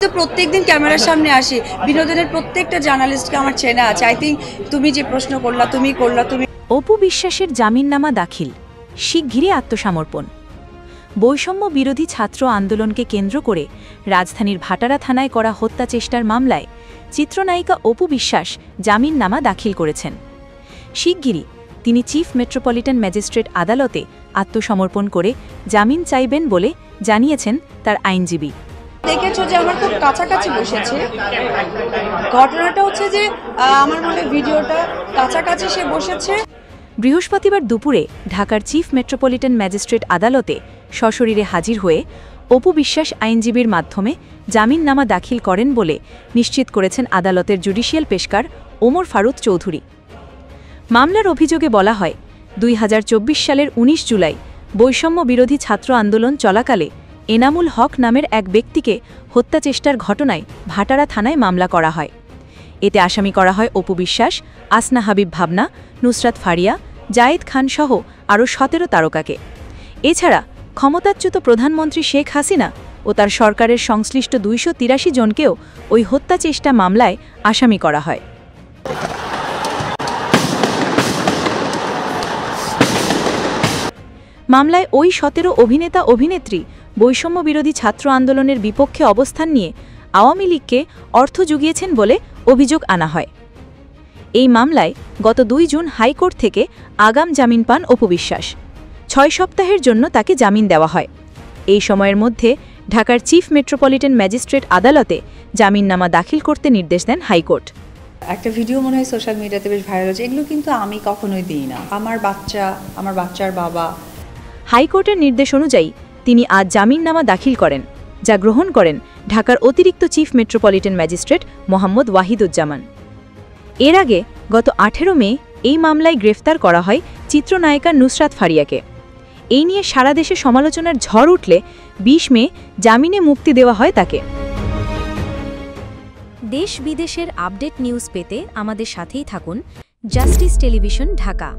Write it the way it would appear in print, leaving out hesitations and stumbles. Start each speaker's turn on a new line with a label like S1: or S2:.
S1: তো প্রত্যেকদিন ক্যামেরার সামনে আসি, বিনোদনের প্রত্যেকটা জার্নালিস্টকে আমার চেনা আছে। আই থিঙ্ক তুমি যে প্রশ্ন করলা, তুমি
S2: অপু বিশ্বাসের জামিননামা দাখিল, শিগগিরই আত্মসমর্পণ। বৈষম্য বিরোধী ছাত্র আন্দোলনকে কেন্দ্র করে রাজধানীর ভাটারা থানায় করা হত্যা চেষ্টার মামলায় চিত্রনায়িকা অপু বিশ্বাস জামিননামা দাখিল করেছেন। শিগগিরই তিনি চিফ মেট্রোপলিটন ম্যাজিস্ট্রেট আদালতে আত্মসমর্পণ করে জামিন চাইবেন বলে জানিয়েছেন তার আইনজীবী।
S1: দেখেছো যে আমার খুব কাছাকাছি বসেছে। ঘটনাটা হচ্ছে যে আমার মনে ভিডিওটা কাছাকাছি সে বসেছে।
S2: বৃহস্পতিবার দুপুরে ঢাকার চিফ মেট্রোপলিটন ম্যাজিস্ট্রেট আদালতে সশরীরে হাজির হয়ে অপু বিশ্বাস আইনজীবীর মাধ্যমে জামিননামা দাখিল করেন বলে নিশ্চিত করেছেন আদালতের জুডিশিয়াল পেশকার ওমর ফারুক চৌধুরী। মামলার অভিযোগে বলা হয়, 2024 সালের 19 জুলাই বৈষম্য বিরোধী ছাত্র আন্দোলন চলাকালে এনামুল হক নামের এক ব্যক্তিকে হত্যাচেষ্টার ঘটনায় ভাটারা থানায় মামলা করা হয়। এতে আসামি করা হয় অপু বিশ্বাস, আসনা হাবিব ভাবনা, নুসরাত ফারিয়া, জায়েদ খান সহ আরও 17 তারকাকে। এছাড়া ক্ষমতাচ্যুত প্রধানমন্ত্রী শেখ হাসিনা ও তার সরকারের সংশ্লিষ্ট 283 জনকেও ওই হত্যাচেষ্টা মামলায় আসামি করা হয়। মামলায় ওই 17 অভিনেতা অভিনেত্রী বৈষম্য বিরোধী ছাত্র আন্দোলনের বিপক্ষে অবস্থান নিয়ে আওয়ামী লীগকে অর্থ জুগিয়েছেন বলে অভিযোগ আনা হয়। এই মামলায় গত 2 জুন হাইকোর্ট থেকে আগাম জামিন পান অপু বিশ্বাস। 6 সপ্তাহের জন্য তাকে জামিন দেওয়া হয়। এই সময়ের মধ্যে ঢাকার চিফ মেট্রোপলিটন ম্যাজিস্ট্রেট আদালতে জামিননামা দাখিল করতে নির্দেশ দেন হাইকোর্ট।
S1: একটা ভিডিও মনে হয় সোশ্যাল মিডিয়াতে বেশ ভাইরাল হচ্ছে, এগুলো কিন্তু আমি কখনোই দিই না। আমার বাচ্চার বাবা।
S2: হাইকোর্টের নির্দেশ অনুযায়ী তিনি আজ জামিননামা দাখিল করেন, যা গ্রহণ করেন ঢাকার অতিরিক্ত chief metropolitan magistrate Mohammad Wahiduzzaman. এর আগে গত 18 মে এই মামলায় গ্রেফতার করা হয় চিত্রনায়িকা নুসরাত ফারিয়াকে। এই নিয়ে সারা দেশে সমালোচনার ঝড় উঠলে 20 মে জামিনে মুক্তি দেওয়া হয় তাকে। দেশ বিদেশের আপডেট নিউজ পেতে আমাদের সাথেই থাকুন। Justice television Dhaka.